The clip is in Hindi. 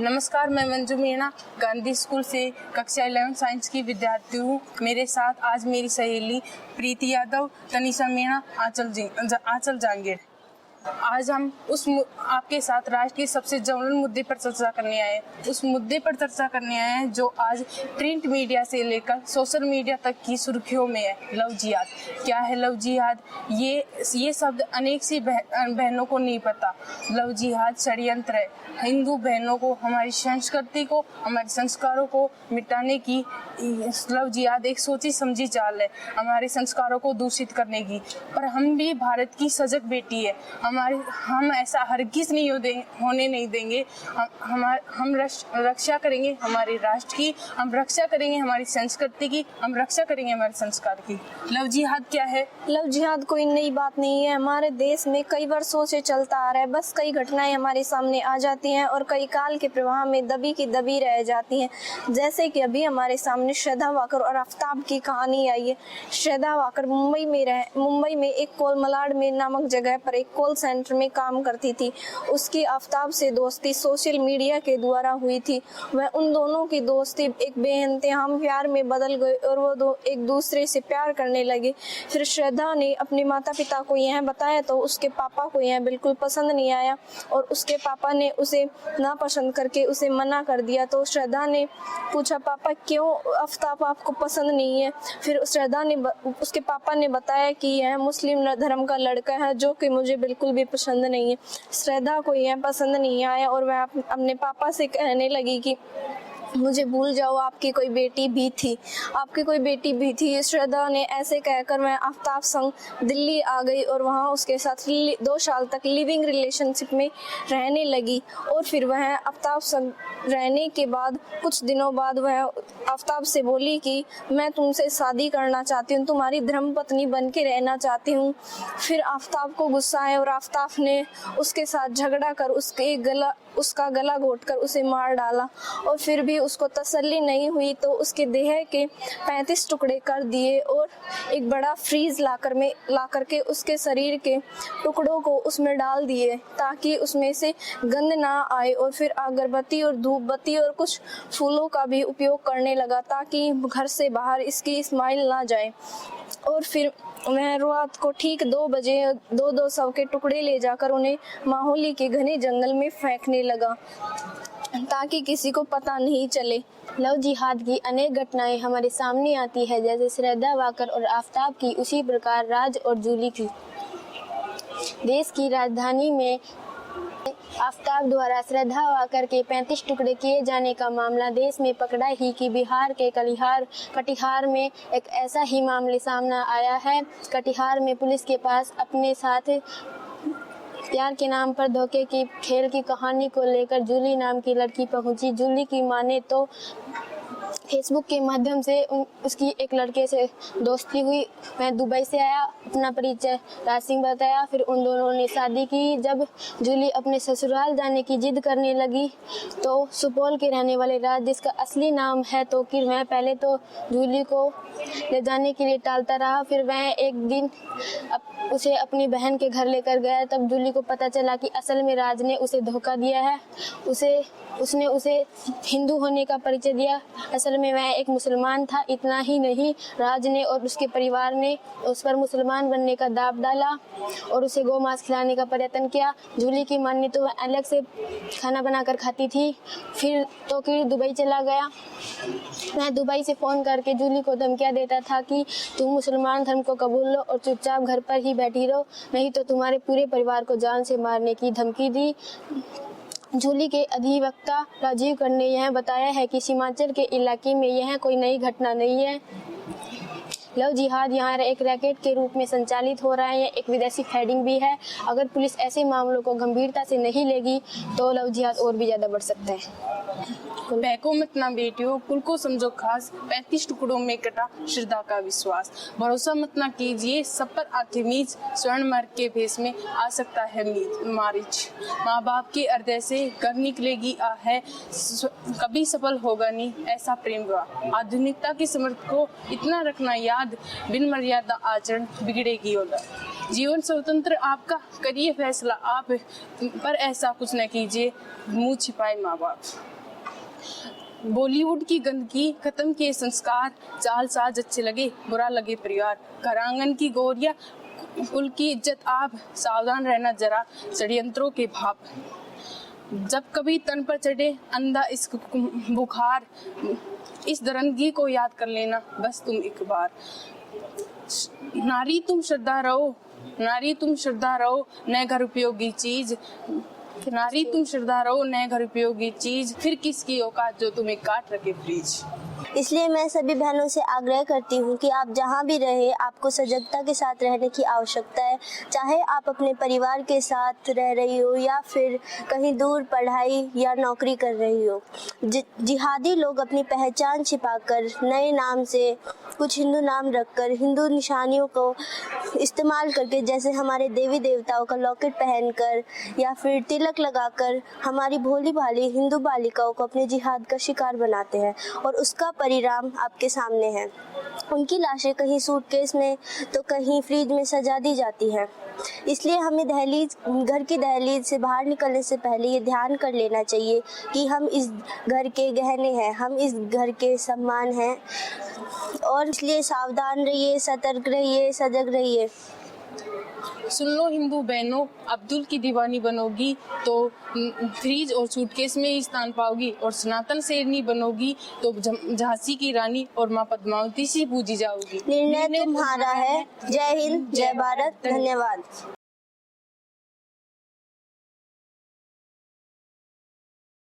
नमस्कार, मैं मंजू मीणा गांधी स्कूल से कक्षा 11 साइंस की विद्यार्थी हूँ। मेरे साथ आज मेरी सहेली प्रीति यादव, तनिषा मीणा, आंचल जहांगीर। आज हम आपके साथ राष्ट्र के सबसे जरूरी मुद्दे पर चर्चा करने आए हैं। उस मुद्दे पर चर्चा करने आए हैं जो आज प्रिंट मीडिया से लेकर सोशल मीडिया तक की सुर्खियों में है। लव जिहाद। क्या है लव जिहाद? ये शब्द अनेक सी बहनों को नहीं पता। लव जिहाद षड्यंत्र है। हिंदू बहनों को, हमारी संस्कृति को, हमारे संस्कारों को मिटाने की लव जिहाद एक सोची समझी चाल है, हमारे संस्कारों को दूषित करने की। पर हम भी भारत की सजग बेटी है। हम ऐसा हरगिज़ नहीं होने नहीं देंगे। हम रक्षा करेंगे हमारे राष्ट्र की, हम रक्षा करेंगे हमारी संस्कृति की, हम रक्षा करेंगे हमारे संस्कार की। लव जिहाद क्या है? लव जिहाद कोई नई बात नहीं है। हमारे देश में कई वर्षों से चलता आ रहा है। बस कई घटनाएं हमारे सामने आ जाती हैं और कई काल के प्रवाह में दबी की दबी रह जाती हैं। जैसे कि अभी हमारे सामने श्रद्धा वाकर और आफ्ताब की कहानी आई है। श्रद्धा वाकर मुंबई में एक मलाड में नामक जगह पर एक कॉल सेंटर में काम करती थी। उसकी आफ्ताब से दोस्ती सोशल मीडिया के द्वारा हुई थी। वह उन दोनों की दोस्ती एक बेइंतहा प्यार में बदल गई और वो दो एक दूसरे से प्यार करने लगे। फिर श्रद्धा ने अपने माता पिता को यह बताया तो उसके पापा को यह बिल्कुल पसंद नहीं आया और उसके पापा ने उसे नापसंद करके उसे मना कर दिया। तो श्रद्धा ने पूछा, पापा क्यों आफ्ताब आपको पसंद नहीं है? फिर श्रद्धा ने उसके पापा ने बताया कि यह मुस्लिम धर्म का लड़का है जो कि मुझे बिल्कुल भी पसंद नहीं है। श्रद्धा को यह पसंद नहीं आया और वह अपने पापा से कहने लगी कि मुझे भूल जाओ, आपकी कोई बेटी भी थी। श्रद्धा ने ऐसे कहकर मैं आफ्ताब संग दिल्ली आ गई और वहाँ उसके साथ 2 साल तक लिविंग रिलेशनशिप में रहने लगी। और फिर वह आफ्ताब संग रहने के बाद कुछ दिनों बाद वह आफ्ताब से बोली कि मैं तुमसे शादी करना चाहती हूँ, तुम्हारी धर्मपत्नी बन के रहना चाहती हूँ। फिर आफ्ताब को गुस्सा आया और आफ्ताब ने उसके साथ झगड़ा कर उसका गला घोंटकर उसे मार डाला। और फिर भी उसको तसल्ली नहीं हुई तो उसके देह के 35 टुकड़े कर दिए और एक बड़ा फ्रीज लाकर के उसके शरीर के टुकड़ों को उसमें डाल दिए ताकि उसमें से गंध ना आए। और फिर अगरबत्ती और धूप बत्ती और कुछ फूलों का भी उपयोग करने लगा ताकि घर से बाहर इसकी स्माइल ना जाए। और फिर वह रात को ठीक 2 बजे 2 शव के टुकड़े ले जाकर उन्हें माहौली के घने जंगल में फेंकने लगा ताकि किसी को पता नहीं चले। लव जिहाद की अनेक घटनाएं हमारे सामने आती है, जैसे श्रद्धा वाकर और आफ्ताब की, उसी प्रकार राज और जूली की। देश की राजधानी में आफ्ताब द्वारा श्रद्धा वाकर के 35 टुकड़े किए जाने का मामला देश में पकड़ा ही कि बिहार के कटिहार में एक ऐसा ही मामले सामने आया है। कटिहार में पुलिस के पास अपने साथ प्यार के नाम पर धोखे की खेल की कहानी को लेकर जूली नाम की लड़की पहुंची। जूली की माने तो फेसबुक के माध्यम से उसकी एक लड़के से दोस्ती हुई। वह दुबई से आया, अपना परिचय राज सिंह बताया। फिर उन दोनों ने शादी की। जब जूली अपने ससुराल जाने की जिद करने लगी तो सुपौल के रहने वाले राज, जिसका असली नाम है तोकीर, वह पहले तो जूली को ले जाने के लिए टालता रहा। फिर वह एक दिन उसे अपनी बहन के घर लेकर गया। तब जूली को पता चला कि असल में राज ने उसे धोखा दिया है। उसने उसे हिंदू होने का परिचय दिया, असल में वह एक मुसलमान था। इतना ही नहीं, राज ने और उसके परिवार ने उस पर मुसलमान बनने का दाव डाला और उसे गौ मांस खिलाने का प्रयत्न किया। जूली की माने तो वह अलग से खाना बनाकर खाती थी। फिर तोकीर दुबई चला गया। वह दुबई से फ़ोन करके जूली को धमकियाँ देता था कि तुम मुसलमान धर्म को कबूल लो और चुपचाप घर पर ही बैठी रहो, नहीं तो तुम्हारे पूरे परिवार को जान से मारने की धमकी दी। जूली के अधिवक्ता राजीव कर ने यह बताया है कि सीमांचल के इलाके में यह कोई नई घटना नहीं है। लव जिहाद यहाँ एक रैकेट के रूप में संचालित हो रहा है। यह एक विदेशी फंडिंग भी है। अगर पुलिस ऐसे मामलों को गंभीरता से नहीं लेगी तो लव जिहाद और भी ज़्यादा बढ़ सकता है। बहको मत ना बेटियों, कुल को समझो खास, 35 टुकड़ों में कटा श्रद्धा का विश्वास। भरोसा मत ना कीजिए, सब पर आके मीज, स्वर्ण मर्ग के भेष में आ सकता है मारिच। माँ बाप के हृदय से घर निकलेगी है, कभी सफल होगा नहीं ऐसा प्रेम हुआ। आधुनिकता की समर्थ को इतना रखना याद, बाद बिन मर्यादा आचरण बिगड़ेगी औलाद। जीवन स्वतंत्र आपका, करिए फैसला आप, पर ऐसा कुछ न कीजिए मुंह छिपाए माँ बाप। बॉलीवुड की गंदगी, खत्म किए संस्कार, चाल साज अच्छे लगे बुरा लगे परिवार, घर आंगन की गोरिया कुल की इज्जत आप, सावधान रहना जरा षड्यंत्रों के भाप। जब कभी तन पर चढ़े अंधा इश्क बुखार, इस दरंदगी को याद कर लेना बस तुम एक बार। नारी तुम श्रद्धा रहो, नारी तुम श्रद्धा रहो, नए घर उपयोगी चीज, नारी तुम श्रद्धा रहो, नए घर उपयोगी चीज, फिर किसकी औकात जो तुम्हें काट रखे फ्रीज। इसलिए मैं सभी बहनों से आग्रह करती हूँ कि आप जहाँ भी रहे आपको सजगता के साथ रहने की आवश्यकता है। चाहे आप अपने परिवार के साथ रह रही हो या फिर कहीं दूर पढ़ाई या नौकरी कर रही हो। जिहादी लोग अपनी पहचान छिपाकर नए नाम से कुछ हिंदू नाम रखकर हिंदू निशानियों को इस्तेमाल करके, जैसे हमारे देवी देवताओं का लॉकेट पहनकर या फिर तिलक लगाकर हमारी भोली भाली हिंदू बालिकाओं को अपने जिहाद का शिकार बनाते हैं और उसका परिणाम आपके सामने है। उनकी लाशें कहीं सूटकेस में तो कहीं फ्रिज में सजा दी जाती हैं। इसलिए हमें घर की दहलीज से बाहर निकलने से पहले ये ध्यान कर लेना चाहिए कि हम इस घर के गहने हैं, हम इस घर के सम्मान हैं, और इसलिए सावधान रहिए, सतर्क रहिए, सजग रहिए। सुन लो हिंदू बहनों, अब्दुल की दीवानी बनोगी तो फ्रीज और सूटकेस में ही स्थान पाओगी, और सनातन शेरनी बनोगी तो झांसी की रानी और माँ पद्मावती से पूजी जाओगी। निर्णय तुम्हारा है। जय हिंद, जय भारत, धन्यवाद।